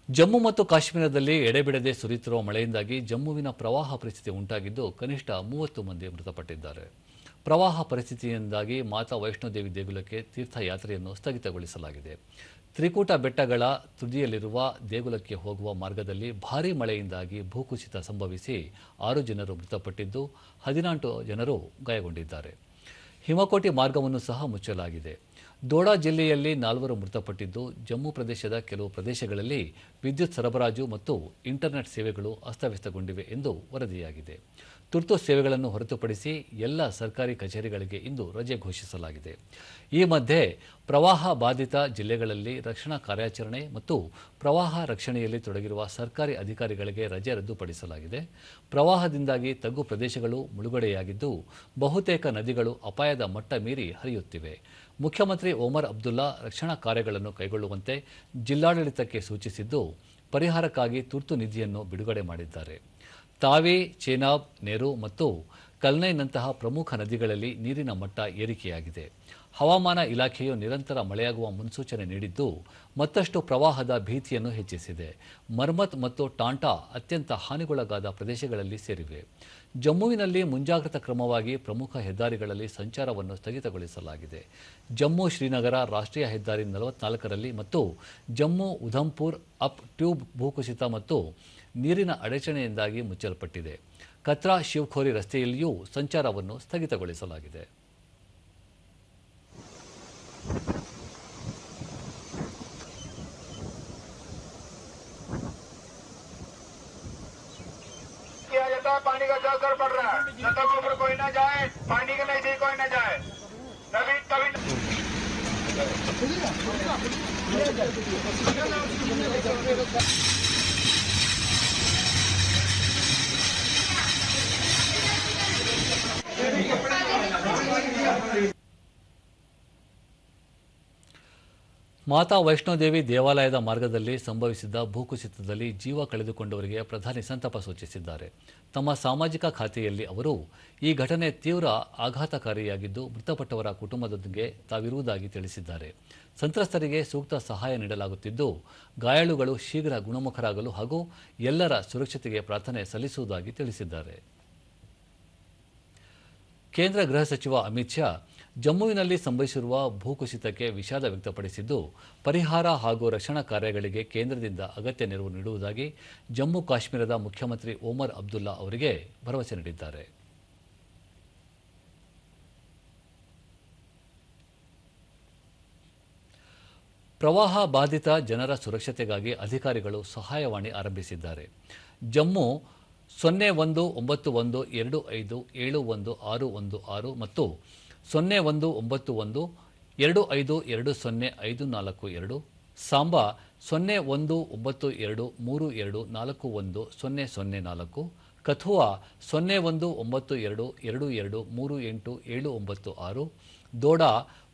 ಜಮ್ಮು ಮತ್ತು ಕಾಶ್ಮೀರದಲ್ಲಿ ಎಡೆಬಿಡದೆ ಸುರಿಯುತ್ತಿರುವ ಮಳೆಯಿಂದಾಗಿ ಜಮ್ಮುವಿನ ಪ್ರವಾಹ ಪರಿಸ್ಥಿತಿ ಉಂಟಾಗಿದ್ದು ಕನಿಷ್ಠ 30 ಮಂದಿ ಮೃತಪಟ್ಟಿದ್ದಾರೆ. ಪ್ರವಾಹ ಪರಿಸ್ಥಿತಿಯಿಂದಾಗಿ ಮಾತಾ ವೈಷ್ಣೋದೇವಿ ದೇಗುಲಕ್ಕೆ ತೀರ್ಥಯಾತ್ರೆಯನ್ನು ಸ್ಥಗಿತಗೊಳಿಸಲಾಗಿದೆ. ತ್ರಿಕೂಟ ಬೆಟ್ಟಗಳ ತುದಿಯಲ್ಲಿರುವ ದೇಗುಲಕ್ಕೆ ಹೋಗುವ ಮಾರ್ಗದಲ್ಲಿ ಭಾರೀ ಮಳೆಯಿಂದಾಗಿ ಭೂಕುಸಿತ ಸಂಭವಿಸಿ 6 ಜನರು ಮೃತಪಟ್ಟಿದ್ದು 18 ಜನರು ಗಾಯಗೊಂಡಿದ್ದಾರೆ. ಹಿಮಕೋಟಿ ಮಾರ್ಗವನ್ನು ಸಹ ಮುಚ್ಚಲಾಗಿದೆ. ದೋಡಾ ಜಿಲ್ಲೆಯಲ್ಲಿ 4 ಮೃತಪಟ್ಟಿದ್ದು ಜಮ್ಮು ಪ್ರದೇಶದ ಕೆಲವು ಪ್ರದೇಶಗಳಲ್ಲಿ ವಿದ್ಯುತ್ ಸರಬರಾಜು ಮತ್ತು ಇಂಟರ್ನೆಟ್ ಸೇವೆಗಳು ಅಸ್ತವ್ಯಸ್ತಗೊಂಡಿವೆ ಎಂದು ವರದಿಯಾಗಿದೆ. ತುರ್ತು ಸೇವೆಗಳನ್ನು ಹೊರತುಪಡಿಸಿ ಎಲ್ಲ ಸರ್ಕಾರಿ ಕಚೇರಿಗಳಿಗೆ ಇಂದು ರಜೆ ಘೋಷಿಸಲಾಗಿದೆ. ಈ ಮಧ್ಯೆ ಪ್ರವಾಹ ಬಾಧಿತ ಜಿಲ್ಲೆಗಳಲ್ಲಿ ರಕ್ಷಣಾ ಕಾರ್ಯಾಚರಣೆ ಮತ್ತು ಪ್ರವಾಹ ರಕ್ಷಣೆಯಲ್ಲಿ ತೊಡಗಿರುವ ಸರ್ಕಾರಿ ಅಧಿಕಾರಿಗಳಿಗೆ ರಜೆ ರದ್ದುಪಡಿಸಲಾಗಿದೆ. ಪ್ರವಾಹದಿಂದಾಗಿ ತಗ್ಗು ಪ್ರದೇಶಗಳು ಮುಳುಗಡೆಯಾಗಿದ್ದು ಬಹುತೇಕ ನದಿಗಳು ಅಪಾಯದ ಮಟ್ಟ ಮೀರಿ ಹರಿಯುತ್ತಿವೆ. ಮುಖ್ಯಮಂತ್ರಿ ಒಮರ್ ಅಬ್ದುಲ್ಲಾ ರಕ್ಷಣಾ ಕಾರ್ಯಗಳನ್ನು ಕೈಗೊಳ್ಳುವಂತೆ ಜಿಲ್ಲಾಡಳಿತಕ್ಕೆ ಸೂಚಿಸಿದ್ದು ಪರಿಹಾರಕ್ಕಾಗಿ ತುರ್ತು ನಿಧಿಯನ್ನು ಬಿಡುಗಡೆ ಮಾಡಿದ್ದಾರೆ. ತಾವಿ, ಚೇನಾಬ್, ನೆರು ಮತ್ತು ಕಲ್ನೈನಂತಹ ಪ್ರಮುಖ ನದಿಗಳಲ್ಲಿ ನೀರಿನ ಮಟ್ಟ ಏರಿಕೆಯಾಗಿದೆ. ಹವಾಮಾನ ಇಲಾಖೆಯು ನಿರಂತರ ಮಳೆಯಾಗುವ ಮುನ್ಸೂಚನೆ ನೀಡಿದ್ದು ಮತ್ತಷ್ಟು ಪ್ರವಾಹದ ಭೀತಿಯನ್ನು ಹೆಚ್ಚಿಸಿದೆ. ಮರ್ಮತ್ ಮತ್ತು ಟಾಂಟಾ ಅತ್ಯಂತ ಹಾನಿಗೊಳಗಾದ ಪ್ರದೇಶಗಳಲ್ಲಿ ಸೇರಿವೆ. ಜಮ್ಮುವಿನಲ್ಲಿ ಮುಂಜಾಗ್ರತಾ ಕ್ರಮವಾಗಿ ಪ್ರಮುಖ ಹೆದ್ದಾರಿಗಳಲ್ಲಿ ಸಂಚಾರವನ್ನು ಸ್ಥಗಿತಗೊಳಿಸಲಾಗಿದೆ. ಜಮ್ಮು ಶ್ರೀನಗರ ರಾಷ್ಟ್ರೀಯ ಹೆದ್ದಾರಿ 44ರಲ್ಲಿ ಮತ್ತು ಜಮ್ಮು ಉಧಂಪುರ್ ಅಪ್ ಟ್ಯೂಬ್ ಭೂಕುಸಿತ ಮತ್ತು ನೀರಿನ ಅಡಚಣೆಯಿಂದಾಗಿ ಮುಚ್ಚಲ್ಪಟ್ಟಿದೆ. ಕತ್ರಾ ಶಿವಖೋರಿ ರಸ್ತೆಯಲ್ಲಿಯೂ ಸಂಚಾರವನ್ನು ಸ್ಥಗಿತಗೊಳಿಸಲಾಗಿದೆ. पानी का जो असर पड़ रहा है, छतों के ऊपर कोई ना जाए, पानी के नजदीक कोई ना जाए। ಮಾತಾ ವೈಷ್ಣೋದೇವಿ ದೇವಾಲಯದ ಮಾರ್ಗದಲ್ಲಿ ಸಂಭವಿಸಿದ ಭೂಕುಸಿತದಲ್ಲಿ ಜೀವ ಕಳೆದುಕೊಂಡವರಿಗೆ ಪ್ರಧಾನಿ ಸಂತಾಪ ಸೂಚಿಸಿದ್ದಾರೆ. ತಮ್ಮ ಸಾಮಾಜಿಕ ಖಾತೆಯಲ್ಲಿ ಅವರು ಈ ಘಟನೆ ತೀವ್ರ ಆಘಾತಕಾರಿಯಾಗಿದ್ದು ಮೃತಪಟ್ಟವರ ಕುಟುಂಬದೊಂದಿಗೆ ತಾವಿರುವುದಾಗಿ ತಿಳಿಸಿದ್ದಾರೆ. ಸಂತ್ರಸ್ತರಿಗೆ ಸೂಕ್ತ ಸಹಾಯ ನೀಡಲಾಗುತ್ತಿದ್ದು ಗಾಯಾಳುಗಳು ಶೀಘ್ರ ಗುಣಮುಖರಾಗಲು ಹಾಗೂ ಎಲ್ಲರ ಸುರಕ್ಷತೆಗೆ ಪ್ರಾರ್ಥನೆ ಸಲ್ಲಿಸುವುದಾಗಿ ತಿಳಿಸಿದ್ದಾರೆ. ಕೇಂದ್ರ ಗೃಹ ಸಚಿವ ಅಮಿತ್ ಶಾ ಜಮ್ಮುವಿನಲ್ಲಿ ಸಂಭವಿಸಿರುವ ಭೂಕುಸಿತಕ್ಕೆ ವಿಷಾದ ವ್ಯಕ್ತಪಡಿಸಿದ್ದು ಪರಿಹಾರ ಹಾಗೂ ರಕ್ಷಣಾ ಕಾರ್ಯಗಳಿಗೆ ಕೇಂದ್ರದಿಂದ ಅಗತ್ಯ ನೆರವು ನೀಡುವುದಾಗಿ ಜಮ್ಮು ಕಾಶ್ಮೀರದ ಮುಖ್ಯಮಂತ್ರಿ ಒಮರ್ ಅಬ್ದುಲ್ಲಾ ಅವರಿಗೆ ಭರವಸೆ ನೀಡಿದ್ದಾರೆ. ಪ್ರವಾಹ ಬಾಧಿತ ಜನರ ಸುರಕ್ಷತೆಗಾಗಿ ಅಧಿಕಾರಿಗಳು ಸಹಾಯವಾಣಿ ಆರಂಭಿಸಿದ್ದಾರೆ. ಜಮ್ಮು 0191257116 ಮತ್ತು 0191252054, ಸಾಂಬಾ 019232410004, ಕಥುವಾ 0192223876, ದೋಡಾ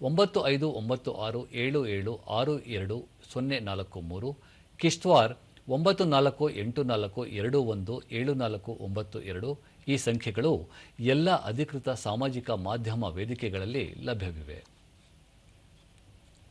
9596776243, ಕಿಶ್ತ್ವಾರ್ 9484217492 ಈ ಸಂಖ್ಯೆಗಳು ಎಲ್ಲ ಅಧಿಕೃತ ಸಾಮಾಜಿಕ ಮಾಧ್ಯಮ ವೇದಿಕೆಗಳಲ್ಲಿ ಲಭ್ಯವಿವೆ.